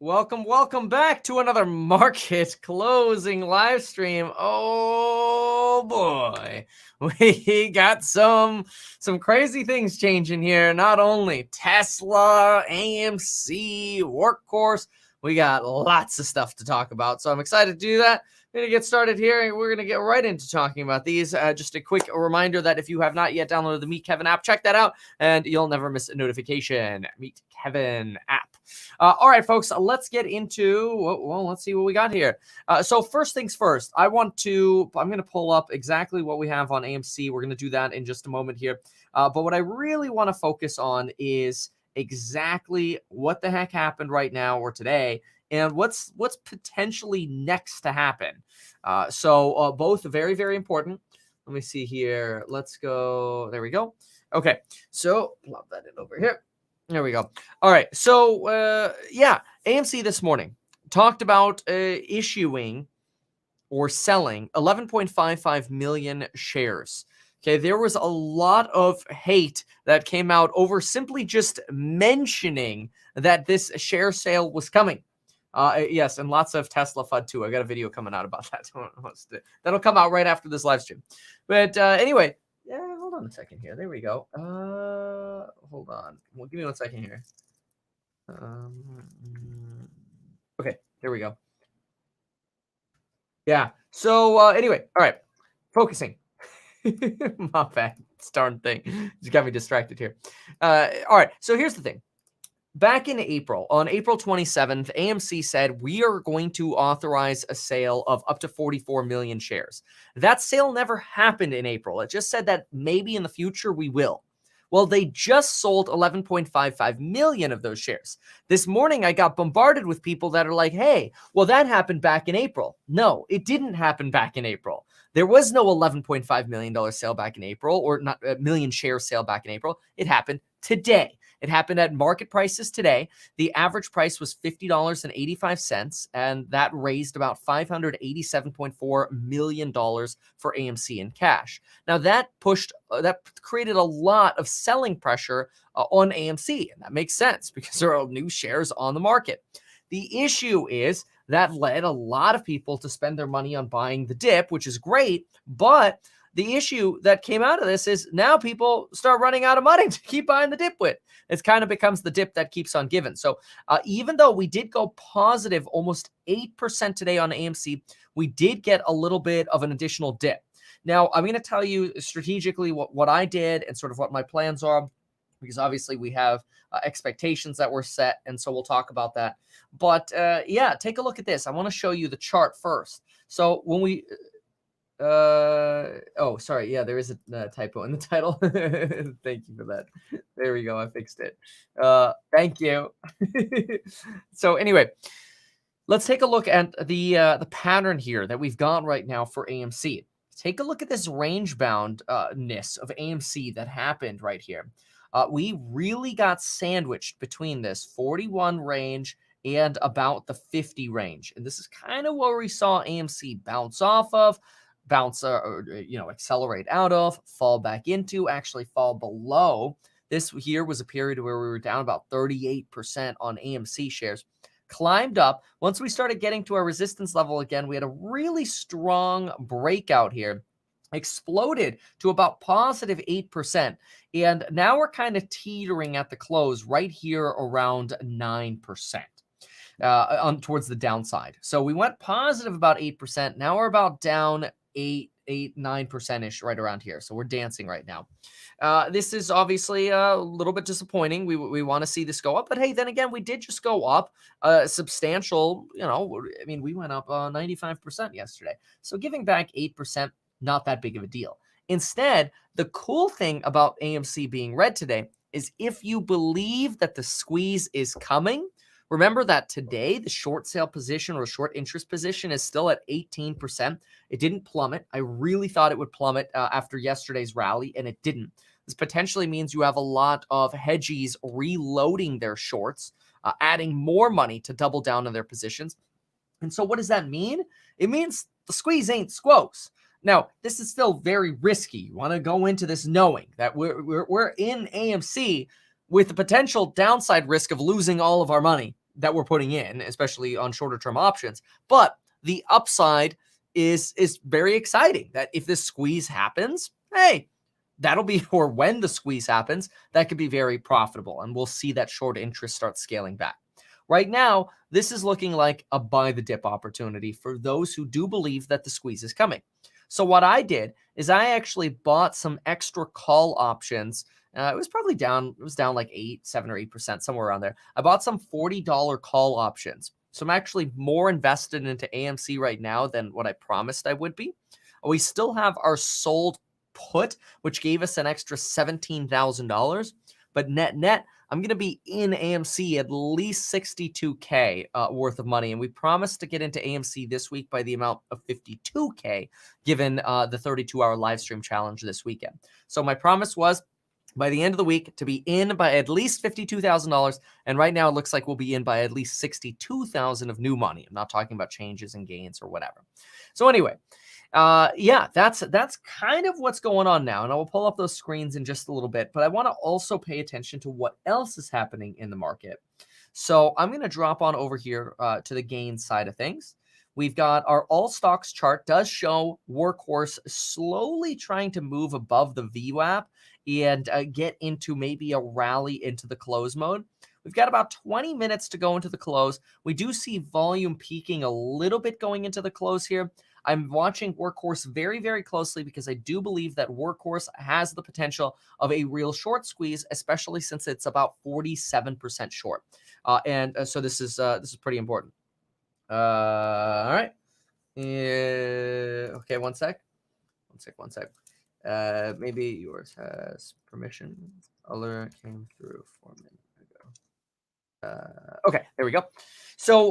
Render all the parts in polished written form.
Welcome back to another market closing live stream. Oh boy, we got some crazy things changing here. Not only Tesla, AMC, Workhorse, we got lots of stuff to talk about. So I'm excited to do that. We're going to get started here, and we're going to get right into talking about these. Just a quick reminder that if you have not yet downloaded the Meet Kevin app, check that out, and you'll never miss a notification. Meet Kevin app. All right, folks, let's get into, well, let's see what we got here. So first things first, I'm going to pull up exactly what we have on AMC. We're going to do that in just a moment here. But what I really want to focus on is exactly what the heck happened right now or today, and what's potentially next to happen. So both very, very important. Let me see here. Let's go. There we go. Okay, so plop that in over here. There we go. All right. So, AMC this morning talked about issuing or selling 11.55 million shares. Okay, there was a lot of hate that came out over simply just mentioning that this share sale was coming. Yes, and lots of Tesla FUD too. I got a video coming out about that. That'll come out right after this live stream. But anyway, yeah, hold on a second here. There we go. Hold on. Well, give me 1 second here. Okay, there we go. Yeah. So anyway, all right. Focusing. My bad. This darn thing. Just got me distracted here. All right. So here's the thing. Back in April, on April 27th, AMC said we are going to authorize a sale of up to 44 million shares. That sale never happened in April. It just said that maybe in the future we will. Well, they just sold 11.55 million of those shares. This morning, I got bombarded with people that are like, hey, well, that happened back in April. No, it didn't happen back in April. There was no $11.5 million sale back in April, or not a million share sale back in April. It happened today. It happened at market prices today. The average price was $50.85, and that raised about $587.4 million for AMC in cash. Now, that created a lot of selling pressure on AMC, and that makes sense because there are new shares on the market. The issue is that led a lot of people to spend their money on buying the dip, which is great, but the issue that came out of this is now people start running out of money to keep buying the dip with. It kind of becomes the dip that keeps on giving. So even though we did go positive almost 8% today on AMC, we did get a little bit of an additional dip. Now, I'm going to tell you strategically what I did and sort of what my plans are, because obviously we have expectations that were set, and so we'll talk about that. But yeah, take a look at this. I want to show you the chart first. So when we... oh, sorry. Yeah, there is a typo in the title. Thank you for that. There we go. I fixed it. Thank you. So anyway, let's take a look at the pattern here that we've got right now for AMC. Take a look at this range boundness of AMC that happened right here. We really got sandwiched between this 41 range and about the 50 range. And this is kind of where we saw AMC bounce off of, accelerate out of, fall back into, actually fall below. This here was a period where we were down about 38% on AMC shares. Climbed up. Once we started getting to our resistance level again, we had a really strong breakout here. Exploded to about positive 8%. And now we're kind of teetering at the close right here around 9%. Towards the downside. So we went positive about 8%. Now we're about down 9%-ish right around here. So we're dancing right now. This is obviously a little bit disappointing. We want to see this go up, but hey, then again, we did just go up substantial. We went up 95% yesterday. So giving back 8%, not that big of a deal. Instead, the cool thing about AMC being red today is if you believe that the squeeze is coming, remember that today, the short sale position or short interest position is still at 18%. It didn't plummet. I really thought it would plummet after yesterday's rally, and it didn't. This potentially means you have a lot of hedgies reloading their shorts, adding more money to double down on their positions. And so what does that mean? It means the squeeze ain't squoze. Now, this is still very risky. You want to go into this knowing that we're in AMC with the potential downside risk of losing all of our money that we're putting in, especially on shorter term options. But the upside is very exciting, that if this squeeze happens, hey, that'll be, or when the squeeze happens, that could be very profitable. And we'll see that short interest start scaling back. Right now, this is looking like a buy the dip opportunity for those who do believe that the squeeze is coming. So what I did is I actually bought some extra call options. It was probably down, it was down like 7 or 8%, somewhere around there. I bought some $40 call options. So I'm actually more invested into AMC right now than what I promised I would be. We still have our sold put, which gave us an extra $17,000. But net, I'm going to be in AMC at least 62K worth of money. And we promised to get into AMC this week by the amount of 52K, given the 32-hour live stream challenge this weekend. So my promise was, by the end of the week, to be in by at least $52,000. And right now it looks like we'll be in by at least $62,000 of new money. I'm not talking about changes and gains or whatever. So anyway, yeah, that's kind of what's going on now. And I will pull up those screens in just a little bit, but I want to also pay attention to what else is happening in the market. So I'm going to drop on over here to the gain side of things. We've got our all stocks chart does show Workhorse slowly trying to move above the VWAP and get into maybe a rally into the close mode. We've got about 20 minutes to go into the close. We do see volume peaking a little bit going into the close here. I'm watching Workhorse very, very closely because I do believe that Workhorse has the potential of a real short squeeze, especially since it's about 47% short. So this is pretty important. All right. Okay, one sec. Maybe yours has permission. Alert came through 4 minutes ago. Okay, there we go. So,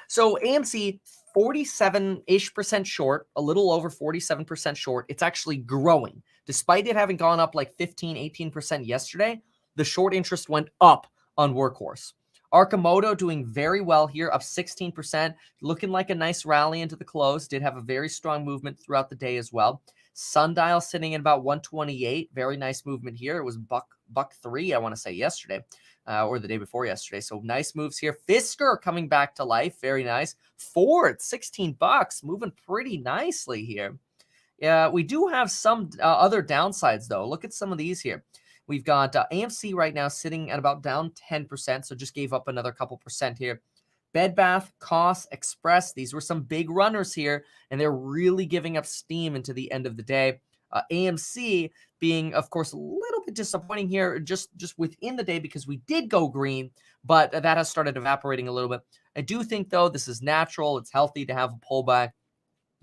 so AMC 47-ish% short, a little over 47% short. It's actually growing. Despite it having gone up like 15, 18% yesterday, the short interest went up on Workhorse. Arcimoto doing very well here, up 16%, looking like a nice rally into the close. Did have a very strong movement throughout the day as well. Sundial sitting at about 128. Very nice movement here. It was buck 3, I want to say, yesterday. Or the day before yesterday. So nice moves here. Fisker coming back to life. Very nice. Ford, $16, moving pretty nicely here. Yeah, we do have some other downsides, though. Look at some of these here. We've got AMC right now sitting at about down 10%, so just gave up another couple percent here. Bed Bath, Cost, Express, these were some big runners here, and they're really giving up steam into the end of the day. AMC being, of course, a little bit disappointing here just within the day because we did go green, but that has started evaporating a little bit. I do think, though, this is natural. It's healthy to have a pullback.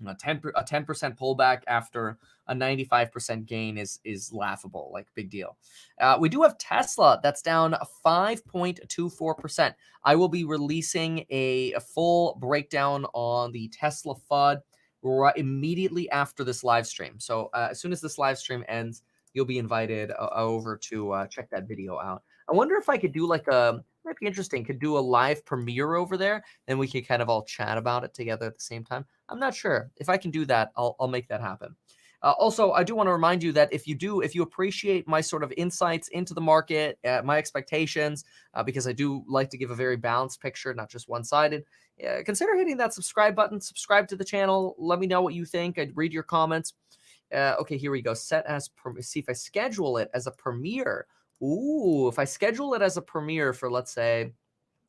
A 10% pullback after a 95% gain is laughable, like big deal. We do have Tesla that's down 5.24%. I will be releasing a full breakdown on the Tesla FUD right immediately after this live stream. So as soon as this live stream ends, you'll be invited over to check that video out. I wonder if I could do like might be interesting, could do a live premiere over there, then we could kind of all chat about it together at the same time. I'm not sure. If I can do that, I'll make that happen. Also, I do want to remind you that if you appreciate my sort of insights into the market, my expectations, because I do like to give a very balanced picture, not just one-sided, consider hitting that subscribe button, subscribe to the channel. Let me know what you think. I'd read your comments. Okay, here we go. Set as, see if I schedule it as a premiere. Ooh, if I schedule it as a premiere for, let's say,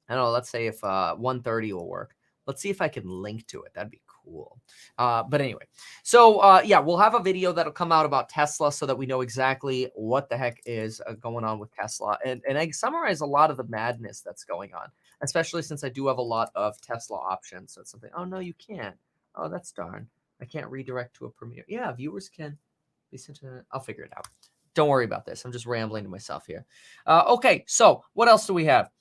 I don't know, let's say if 1:30 will work. Let's see if I can link to it. That'd be cool. But anyway, so yeah, we'll have a video that'll come out about Tesla so that we know exactly what the heck is going on with Tesla. And I summarize a lot of the madness that's going on, especially since I do have a lot of Tesla options. So it's something, oh, no, you can't. Oh, that's darn. I can't redirect to a premiere. Yeah, viewers can be sent to, I'll figure it out. Don't worry about this. I'm just rambling to myself here. Okay, so what else do we have?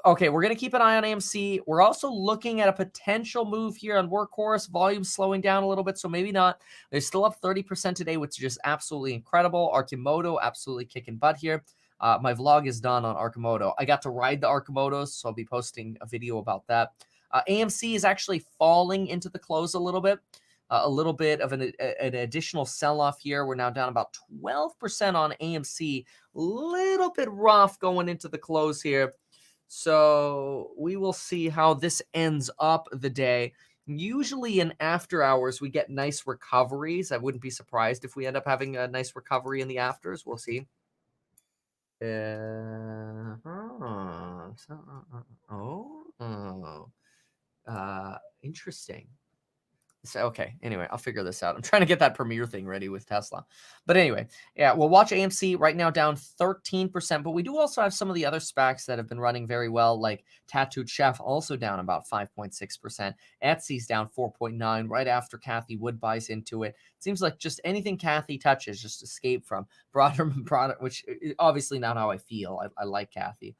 Okay, we're going to keep an eye on AMC. We're also looking at a potential move here on Workhorse. Volume slowing down a little bit, so maybe not. They're still up 30% today, which is just absolutely incredible. Arcimoto absolutely kicking butt here. My vlog is done on Arcimoto. I got to ride the Arcimotos, so I'll be posting a video about that. AMC is actually falling into the close a little bit. A little bit of an additional sell-off here. We're now down about 12% on AMC. Little bit rough going into the close here. So we will see how this ends up the day. Usually in after hours, we get nice recoveries. I wouldn't be surprised if we end up having a nice recovery in the afters. We'll see. Interesting. So, okay, anyway, I'll figure this out. I'm trying to get that Premiere thing ready with Tesla. But anyway, yeah, we'll watch AMC right now down 13%. But we do also have some of the other SPACs that have been running very well, like Tattooed Chef, also down about 5.6%. Etsy's down 4.9% right after Kathy Wood buys into it. Seems like just anything Kathy touches, just escape from. Broaderman product, which is obviously not how I feel. I like Kathy.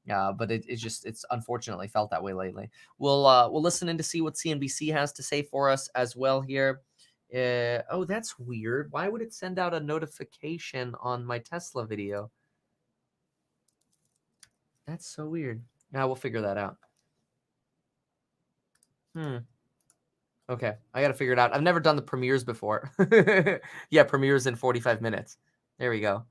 But it's unfortunately felt that way lately. We'll listen in to see what CNBC has to say for us as well here. Oh, that's weird. Why would it send out a notification on my Tesla video? That's so weird. Now we'll figure that out. Okay, I got to figure it out. I've never done the premieres before. Yeah, premieres in 45 minutes. There we go.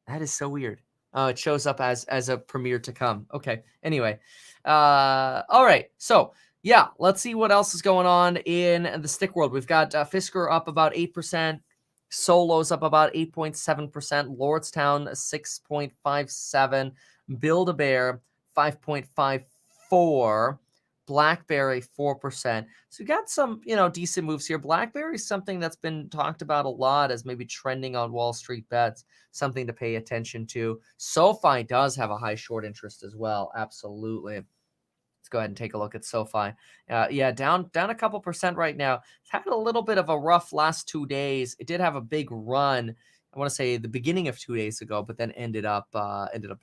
That is so weird. It shows up as a premiere to come. Okay. Anyway. All right. So yeah, let's see what else is going on in the stick world. We've got Fisker up about 8%. Solo's up about 8.7%. Lordstown 6.57%. Build-A-Bear 5.54%. BlackBerry 4%. So we got some, decent moves here. BlackBerry is something that's been talked about a lot as maybe trending on Wall Street bets, something to pay attention to. SoFi does have a high short interest as well. Absolutely. Let's go ahead and take a look at SoFi. Yeah, down a couple percent right now. It's had a little bit of a rough last 2 days. It did have a big run, I want to say the beginning of 2 days ago, but then ended up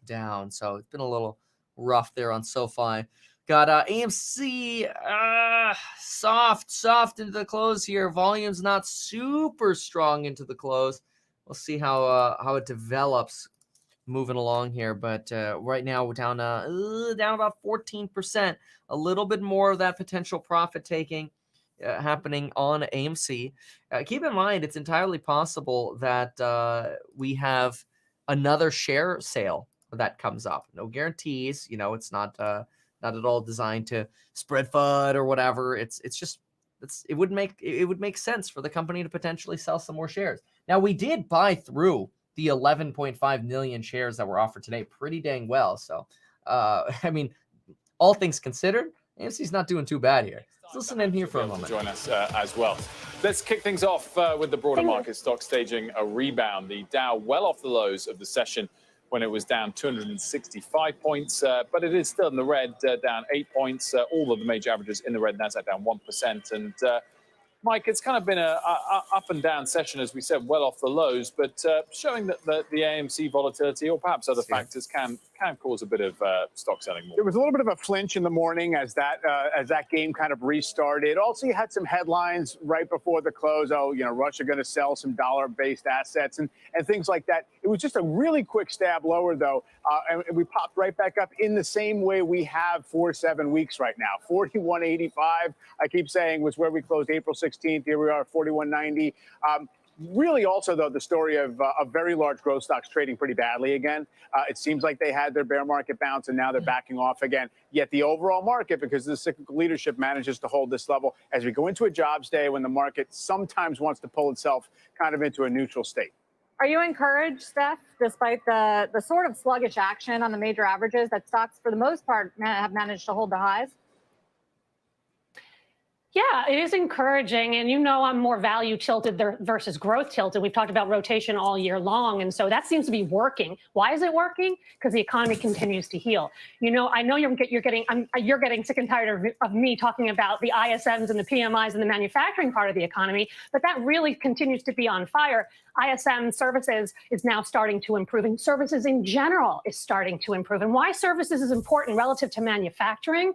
down. So it's been a little rough there on SoFi. Got AMC soft into the close here. Volume's not super strong into the close. We'll see how it develops moving along here. But right now we're down about 14%. A little bit more of that potential profit taking happening on AMC. Keep in mind, it's entirely possible that we have another share sale that comes up. No guarantees. It's not at all designed to spread FUD or whatever. It would make sense for the company to potentially sell some more shares. Now, we did buy through the 11.5 million shares that were offered today pretty dang well. So, all things considered, AMC's not doing too bad here. Let's listen in here for a moment. Join us as well. Let's kick things off with the broader market stock staging a rebound. The Dow well off the lows of the session when it was down 265 points, but it is still in the red, down 8 points. All of the major averages in the red, Nasdaq down 1%. And Mike, it's kind of been a up and down session, as we said, well off the lows, but showing that the AMC volatility or perhaps other factors can cause a bit of stock selling more. There was a little bit of a flinch in the morning as that game kind of restarted. Also, you had some headlines right before the close. Oh, Russia going to sell some dollar-based assets and things like that. It was just a really quick stab lower, though, and we popped right back up in the same way we have for 7 weeks right now. 41.85, I keep saying, was where we closed April 16th. Here we are, 41.90. Really also, though, the story of very large growth stocks trading pretty badly again. It seems like they had their bear market bounce, and now they're backing off again. Yet the overall market, because of the cyclical leadership, manages to hold this level as we go into a jobs day when the market sometimes wants to pull itself kind of into a neutral state. Are you encouraged, Steph, despite the sort of sluggish action on the major averages, that stocks, for the most part, have managed to hold the highs? Yeah, it is encouraging. And I'm more value tilted versus growth tilted. We've talked about rotation all year long. And so that seems to be working. Why is it working? Because the economy continues to heal. I know you're getting sick and tired of me talking about the ISMs and the PMIs and the manufacturing part of the economy, but that really continues to be on fire. ISM services is now starting to improve, and services in general is starting to improve. And why services is important relative to manufacturing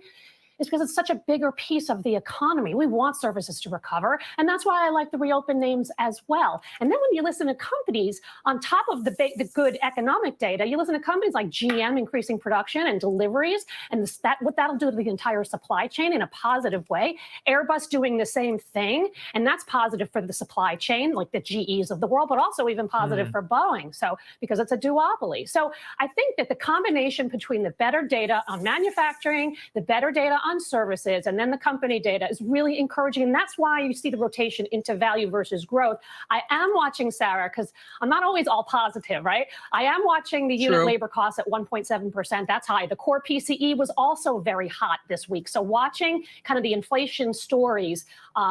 is because it's such a bigger piece of the economy. We want services to recover. And that's why I like the reopen names as well. And then when you listen to companies on top of the good economic data, you listen to companies like GM increasing production and deliveries, and what that'll do to the entire supply chain in a positive way. Airbus doing the same thing, and that's positive for the supply chain, like the GEs of the world, but also even positive for Boeing. So because it's a duopoly. So I think that the combination between the better data on manufacturing, the better data on services, and then the company data is really encouraging. And that's why you see the rotation into value versus growth. I am watching, Sarah, because I'm not always all positive, right? I am watching the unit labor costs at 1.7%. That's high. The core PCE was also very hot this week. So watching kind of the inflation stories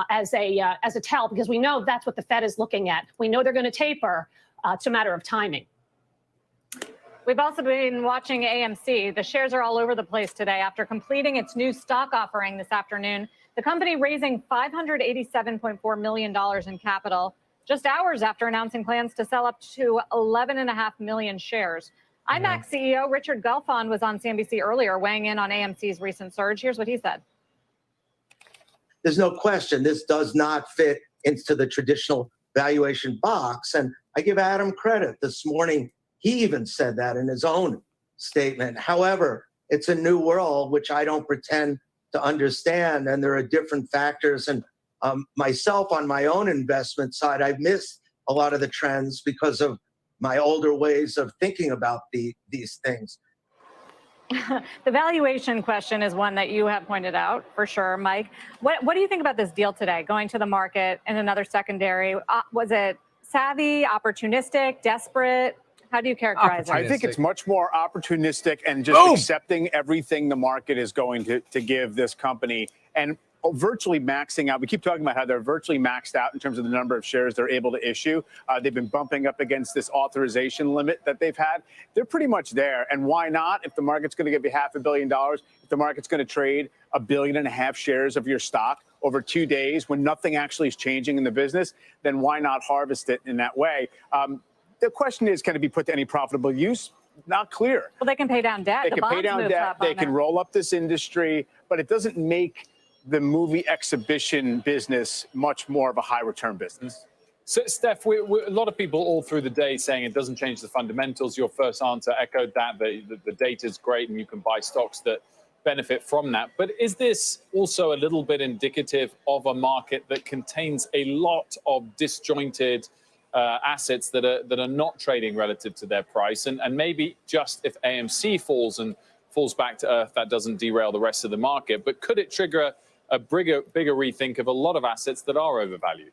as a tell, because we know that's what the Fed is looking at. We know they're going to taper. It's a matter of timing. We've also been watching AMC. The shares are all over the place today after completing its new stock offering this afternoon. The company raising $587.4 million in capital just hours after announcing plans to sell up to 11.5 million shares. IMAX CEO Richard Gelfond was on CNBC earlier weighing in on AMC's recent surge. Here's what he said. There's no question this does not fit into the traditional valuation box. And I give Adam credit. This morning, he even said that in his own statement. However, it's a new world, which I don't pretend to understand. And there are different factors. And myself, on my own investment side, I've missed a lot of the trends because of my older ways of thinking about these things. The valuation question is one that you have pointed out for sure, Mike. What do you think about this deal today, going to the market in another secondary? Was it savvy, opportunistic, desperate? How do you characterize it? I think it's much more opportunistic and just accepting everything the market is going to give this company and virtually maxing out. We keep talking about how they're virtually maxed out in terms of the number of shares they're able to issue. They've been bumping up against this authorization limit that they've had. They're pretty much there. And why not? If the market's going to give you $500 million, if the market's going to trade 1.5 billion shares of your stock over 2 days when nothing actually is changing in the business, then why not harvest it in that way? The question is, can it be put to any profitable use? Not clear. Well, they can pay down debt. They can pay down debt. They can roll up this industry, but it doesn't make the movie exhibition business much more of a high return business. So, Steph, a lot of people all through the day saying it doesn't change the fundamentals. Your first answer echoed that, the data is great and you can buy stocks that benefit from that. But is this also a little bit indicative of a market that contains a lot of disjointed assets that are not trading relative to their price? And maybe just if AMC falls back to earth, that doesn't derail the rest of the market. But could it trigger a bigger rethink of a lot of assets that are overvalued?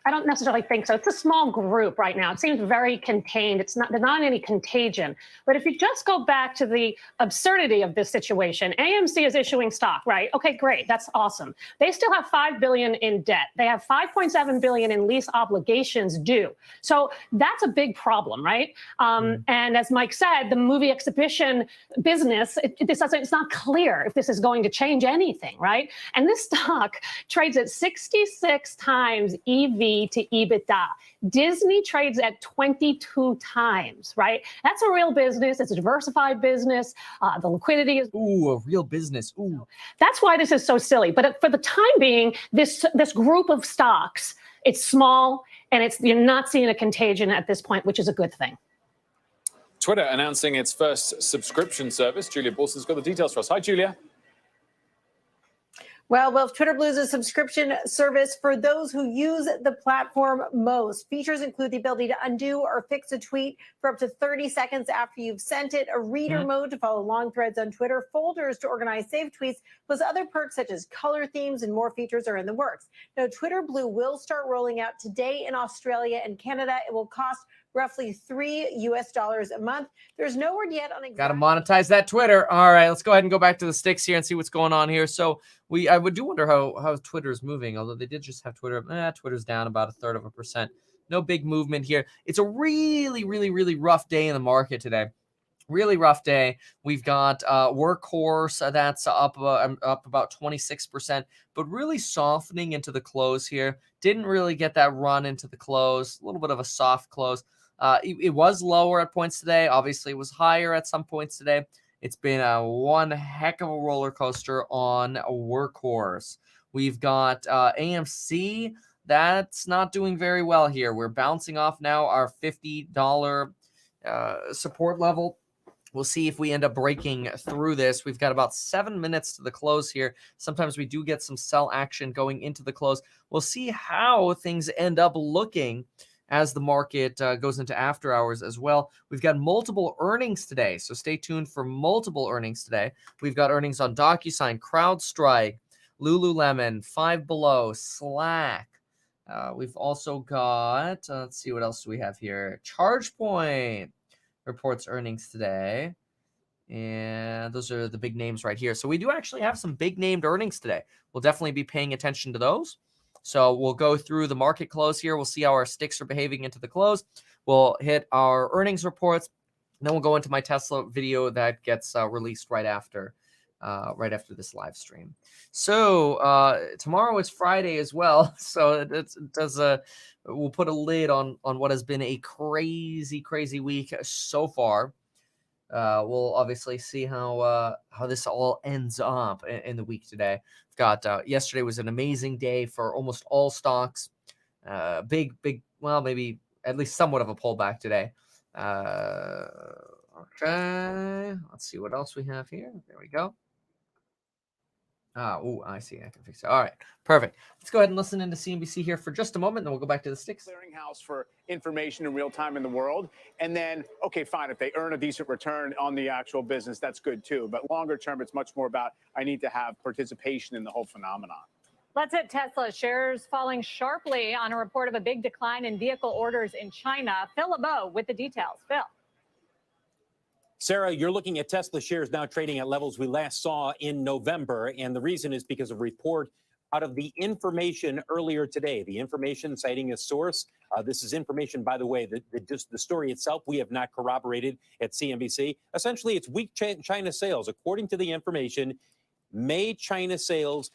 I don't necessarily think so. It's a small group right now. It seems very contained. There's not any contagion. But if you just go back to the absurdity of this situation, AMC is issuing stock, right? Okay, great. That's awesome. They still have $5 billion in debt. They have $5.7 billion in lease obligations due. So that's a big problem, right? And as Mike said, the movie exhibition business, it's not clear if this is going to change anything, right? And this stock trades at 66 times EV to EBITDA. Disney trades at 22 times, right? That's a real business. It's a diversified business. The liquidity is... Ooh, a real business. Ooh. That's why this is so silly. But for the time being, this group of stocks, it's small, and you're not seeing a contagion at this point, which is a good thing. Twitter announcing its first subscription service. Julia Borson's got the details for us. Hi, Julia. Well, Twitter Blue is a subscription service for those who use the platform most. Features include the ability to undo or fix a tweet for up to 30 seconds after you've sent it, a reader mode to follow long threads on Twitter, folders to organize saved tweets, plus other perks such as color themes, and more features are in the works. Now, Twitter Blue will start rolling out today in Australia and Canada. It will cost roughly $3 a month. There's no word yet on exactly. Got to monetize that Twitter. All right, let's go ahead and go back to the sticks here and see what's going on here. So I do wonder how Twitter is moving, although they did just have Twitter. Twitter's down about 1/3%. No big movement here. It's a really, really, really rough day in the market today. Really rough day. We've got Workhorse that's up about 26%, but really softening into the close here. Didn't really get that run into the close. A little bit of a soft close. It was lower at points today. Obviously, it was higher at some points today. It's been a one heck of a roller coaster on a workhorse. We've got AMC. That's not doing very well here. We're bouncing off now our $50 support level. We'll see if we end up breaking through this. We've got about 7 minutes to the close here. Sometimes we do get some sell action going into the close. We'll see how things end up looking as the market goes into after hours as well. We've got multiple earnings today, so stay tuned for multiple earnings today. We've got earnings on Docusign, CrowdStrike, Lululemon, Five Below, Slack. We've also got, let's see, what else do we have here? ChargePoint reports earnings today. And those are the big names right here. So we do actually have some big named earnings today. We'll definitely be paying attention to those. So we'll go through the market close here. We'll see how our sticks are behaving into the close. We'll hit our earnings reports. And then we'll go into my Tesla video that gets released right after this live stream. So tomorrow is Friday as well. So we'll put a lid on what has been a crazy week so far. We'll obviously see how this all ends up in the week today. We've got yesterday was an amazing day for almost all stocks. Big, well, maybe at least somewhat of a pullback today. Okay, let's see what else we have here. There we go. I see. I can fix it. All right, perfect. Let's go ahead and listen into CNBC here for just a moment, then we'll go back to the sticks. Clearinghouse for information in real time in the world. And then, okay, fine, if they earn a decent return on the actual business, that's good too. But longer term, it's much more about I need to have participation in the whole phenomenon. Let's hit Tesla. Shares falling sharply on a report of a big decline in vehicle orders in China. Phil LeBeau with the details. Phil. Sarah, you're looking at Tesla shares now trading at levels we last saw in November. And the reason is because of a report out of The Information earlier today. The Information citing a source. This is information, by the way, just the story itself we have not corroborated at CNBC. Essentially, it's weak China sales. According to The Information, May China sales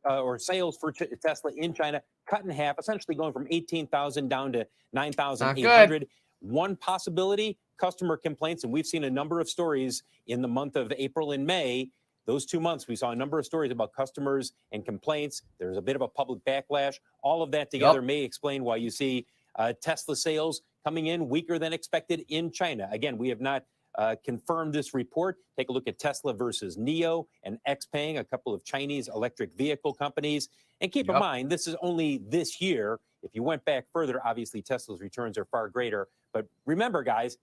or sales for Tesla in China cut in half, essentially going from 18,000 down to 9,800. One possibility, customer complaints, and we've seen a number of stories in the month of April and May. Those 2 months, we saw a number of stories about customers and complaints. There's a bit of a public backlash. All of that together may explain why you see Tesla sales coming in weaker than expected in China. Again, we have not confirmed this report. Take a look at Tesla versus NIO and XPeng, a couple of Chinese electric vehicle companies. And keep in mind, this is only this year. If you went back further, obviously Tesla's returns are far greater. But remember, guys,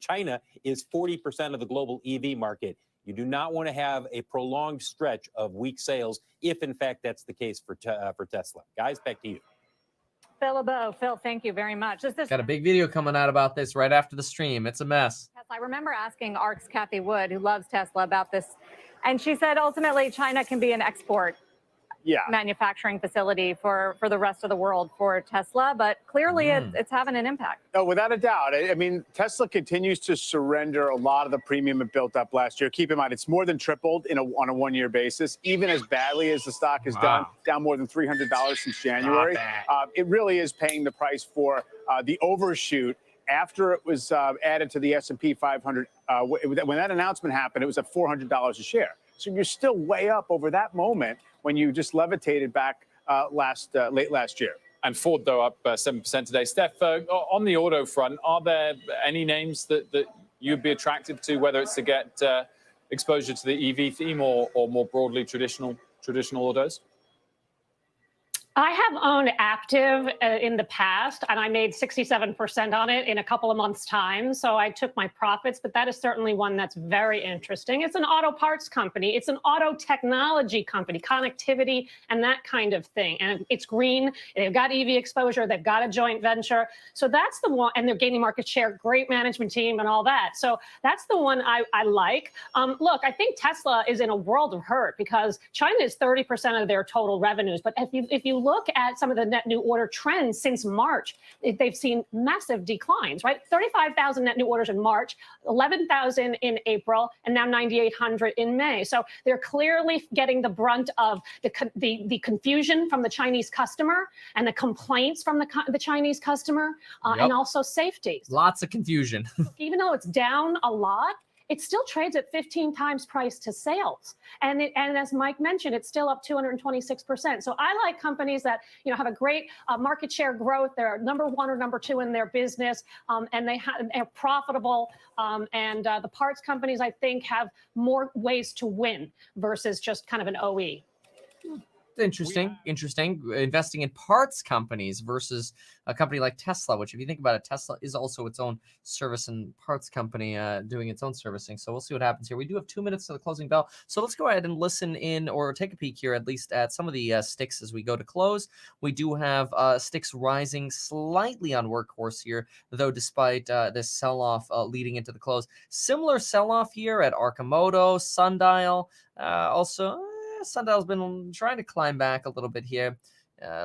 China is 40% of the global EV market. You do not want to have a prolonged stretch of weak sales if, in fact, that's the case for Tesla. Guys, back to you. Phil LeBeau. Phil, thank you very much. Got a big video coming out about this right after the stream. It's a mess. I remember asking ARC's Kathy Wood, who loves Tesla, about this. And she said, ultimately, China can be an export manufacturing facility for the rest of the world for Tesla, but clearly it's having an impact. No, without a doubt. I mean, Tesla continues to surrender a lot of the premium it built up last year. Keep in mind, it's more than tripled on a one-year basis, even as badly as the stock has done, down more than $300 since January. It really is paying the price for the overshoot after it was added to the S&P 500. When that announcement happened, it was at $400 a share. So you're still way up over that moment when you just levitated back late last year. And Ford, though, up 7% today. Steph, on the auto front, are there any names that you'd be attracted to, whether it's to get exposure to the EV theme or more broadly traditional autos? I have owned Aptiv in the past, and I made 67% on it in a couple of months' time. So I took my profits, but that is certainly one that's very interesting. It's an auto parts company. It's an auto technology company, connectivity and that kind of thing. And it's green. They've got EV exposure. They've got a joint venture. So that's the one, and they're gaining market share, great management team and all that. So that's the one I like. Look, I think Tesla is in a world of hurt because China is 30% of their total revenues. But if you look at some of the net new order trends since March, they've seen massive declines, right? 35,000 net new orders in March, 11,000 in April, and now 9,800 in May. So they're clearly getting the brunt of the confusion from the Chinese customer and the complaints from the Chinese customer and also safety. Lots of confusion. Even though it's down a lot, it still trades at 15 times price to sales. And as Mike mentioned, it's still up 226%. So I like companies that, you know, have a great market share growth. They're number one or number two in their business, and they're profitable. And the parts companies, I think, have more ways to win versus just kind of an OE. Interesting. Investing in parts companies versus a company like Tesla, which, if you think about it, Tesla is also its own service and parts company, doing its own servicing. So we'll see what happens here. We do have 2 minutes to the closing bell, so let's go ahead and listen in, or take a peek here at least at some of the sticks as we go to close. We do have sticks rising slightly on Workhorse here, though, despite this sell-off leading into the close. Similar sell-off here at Arcimoto, Sundial, also. Sundial's been trying to climb back a little bit here.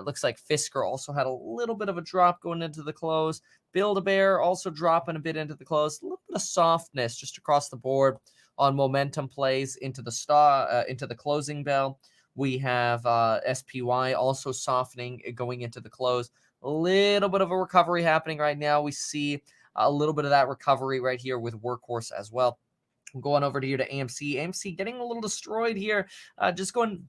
Looks like Fisker also had a little bit of a drop going into the close. Build-A-Bear also dropping a bit into the close. A little bit of softness just across the board on momentum plays into the closing bell. We have SPY also softening going into the close. A little bit of a recovery happening right now. We see a little bit of that recovery right here with Workhorse as well. Going over here to AMC. AMC getting a little destroyed here. Going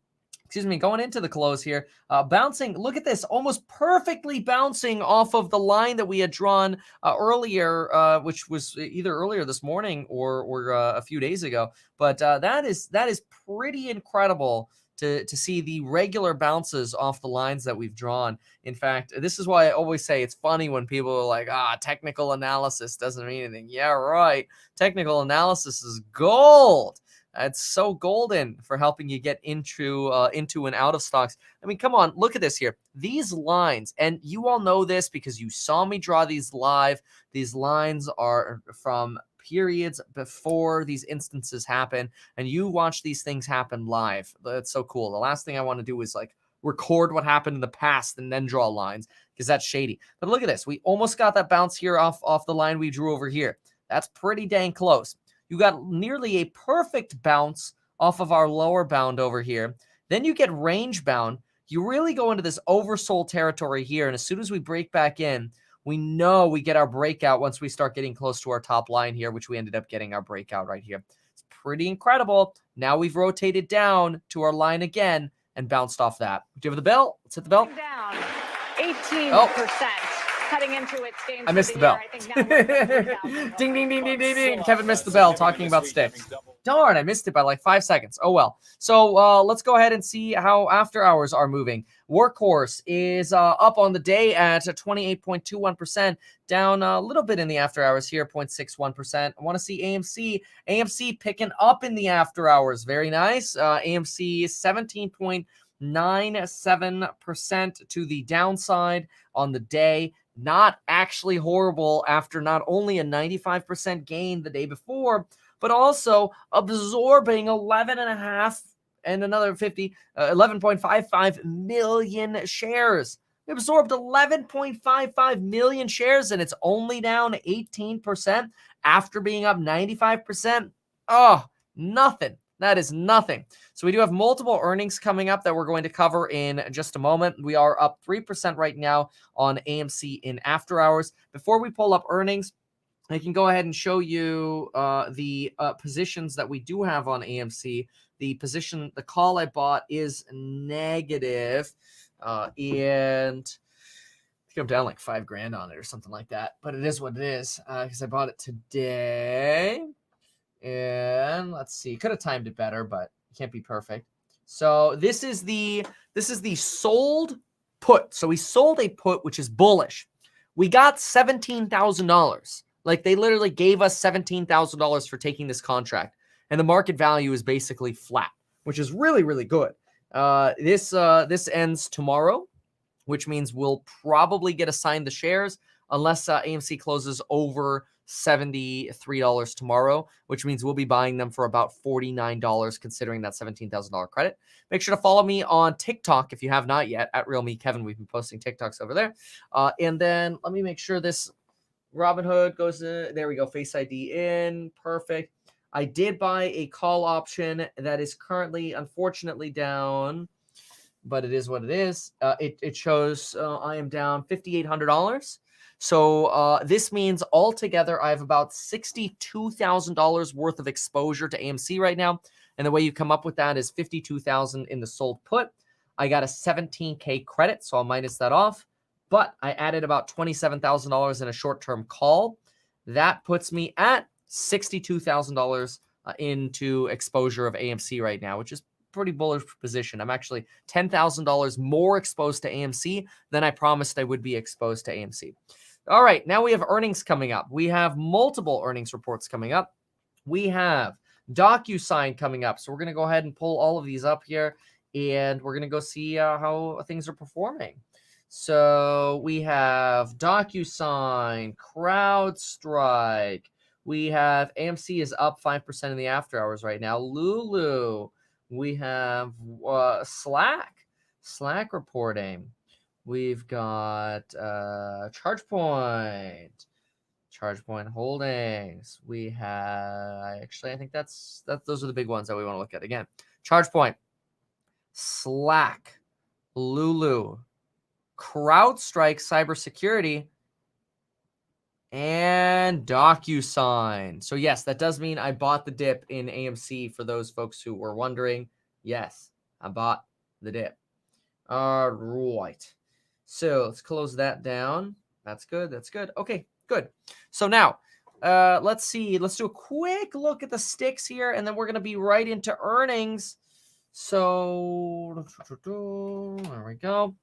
into the close here. Bouncing, look at this, almost perfectly bouncing off of the line that we had drawn earlier, which was either earlier this morning or a few days ago. But that is pretty incredible to see the regular bounces off the lines that we've drawn. In fact, this is why I always say it's funny when people are like, technical analysis doesn't mean anything. Yeah, right. Technical analysis is gold. It's so golden for helping you get into and out of stocks. I mean, come on, look at this here. These lines, and you all know this because you saw me draw these live. These lines are from periods before these instances happen, and you watch these things happen live. That's so cool. The last thing I want to do is like record what happened in the past and then draw lines, because that's shady. But look at this. We almost got that bounce here off the line we drew over here. That's pretty dang close. You got nearly a perfect bounce off of our lower bound over here. Then you get range bound. You really go into this oversold territory here, and as soon as we break back in, we know we get our breakout once we start getting close to our top line here, which we ended up getting our breakout right here. It's pretty incredible. Now we've rotated down to our line again and bounced off that. Give the bell. Let's hit the bell. Down 18%. Cutting into its gains. I missed the bell. Ding, ding, ding, ding, ding, ding. Kevin missed the bell talking about sticks. Darn, I missed it by like 5 seconds. Oh, well. So let's go ahead and see how after hours are moving. Workhorse is up on the day at 28.21%, down a little bit in the after hours here, 0.61%. I want to see AMC. AMC picking up in the after hours. Very nice. AMC 17.97% to the downside on the day. Not actually horrible after not only a 95% gain the day before, but also absorbing 11.5 and another 11.55 million shares. It absorbed 11.55 million shares, and it's only down 18% after being up 95%. Oh, nothing. That is nothing. So we do have multiple earnings coming up that we're going to cover in just a moment. We are up 3% right now on AMC in after hours. Before we pull up earnings, I can go ahead and show you the positions that we do have on AMC. The call I bought is negative, and I think I'm down like $5,000 on it or something like that. But it is what it is because I bought it today. And let's see, could have timed it better, but it can't be perfect. So this is the sold put. So we sold a put, which is bullish. We got $17,000. Like they literally gave us $17,000 for taking this contract. And the market value is basically flat, which is really, really good. This ends tomorrow, which means we'll probably get assigned the shares unless AMC closes over $73 tomorrow, which means we'll be buying them for about $49, considering that $17,000 credit. Make sure to follow me on TikTok if you have not yet, at RealMeKevin. We've been posting TikToks over there. And then let me make sure this Robinhood goes to, there we go, Face ID in, perfect. I did buy a call option that is currently, unfortunately, down, but it is what it is. It shows I am down $5,800. So this means altogether I have about $62,000 worth of exposure to AMC right now. And the way you come up with that is 52,000 in the sold put. I got a 17K credit, so I'll minus that off. But I added about $27,000 in a short-term call. That puts me at $62,000 into exposure of AMC right now, which is pretty bullish position. I'm actually $10,000 more exposed to AMC than I promised I would be exposed to AMC. All right, now we have earnings coming up. We have multiple earnings reports coming up. We have Docusign coming up. So we're going to go ahead and pull all of these up here, and we're going to go see how things are performing. So we have Docusign, CrowdStrike. We have AMC is up 5% in the after hours right now. Lulu. We have Slack reporting. We've got ChargePoint Holdings. We have I think those are the big ones that we want to look at again. ChargePoint, Slack, Lulu, CrowdStrike Cybersecurity, and Docusign. So yes, that does mean I bought the dip in AMC for those folks who were wondering. Yes, I bought the dip. All right. So let's close that down. That's good. That's good. Okay, good. So now let's see. Let's do a quick look at the sticks here, and then we're going to be right into earnings. So there we go.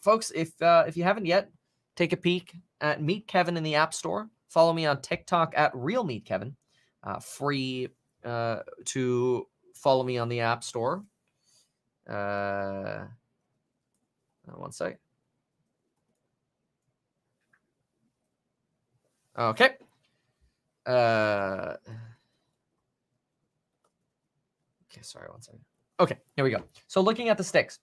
Folks, if you haven't yet, take a peek at Meet Kevin in the App Store. Follow me on TikTok at Real Meet Kevin. Free to follow me on the App Store. One sec. Okay. Okay, sorry, one second. Okay, here we go. So looking at the sticks,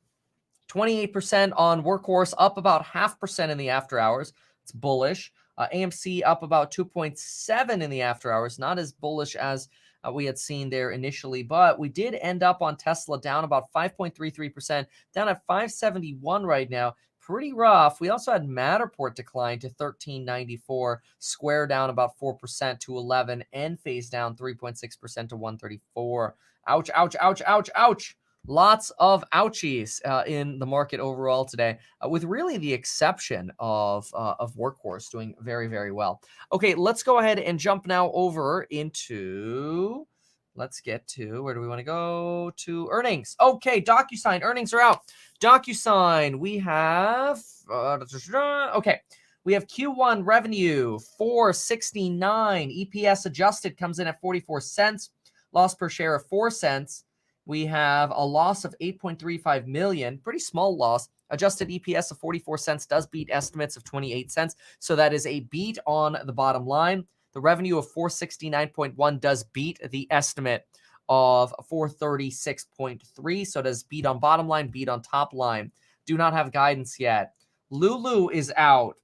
28% on Workhorse, up about 0.5% in the after hours. It's bullish. AMC up about 2.7 in the after hours. Not as bullish as we had seen there initially, but we did end up on Tesla down about 5.33%, down at 571 right now. Pretty rough. We also had Matterport decline to 1394, Square down about 4% to 11, Enphase down 3.6% to 134. Ouch, ouch, ouch, ouch, ouch. Lots of ouchies in the market overall today, with really the exception of Workhorse doing very, very well. Okay, let's go ahead and jump now over into, let's get to, where do we want to go? To earnings. Okay, Docusign, earnings are out. Docusign, we have, okay, we have Q1 revenue, $4.69. EPS adjusted comes in at 44 cents. Loss per share of 4 cents. We have a loss of 8.35 million, pretty small loss. Adjusted EPS of 44 cents does beat estimates of 28 cents. So that is a beat on the bottom line. The revenue of 469.1 does beat the estimate of 436.3. So it does beat on bottom line, beat on top line. Do not have guidance yet. Lulu is out.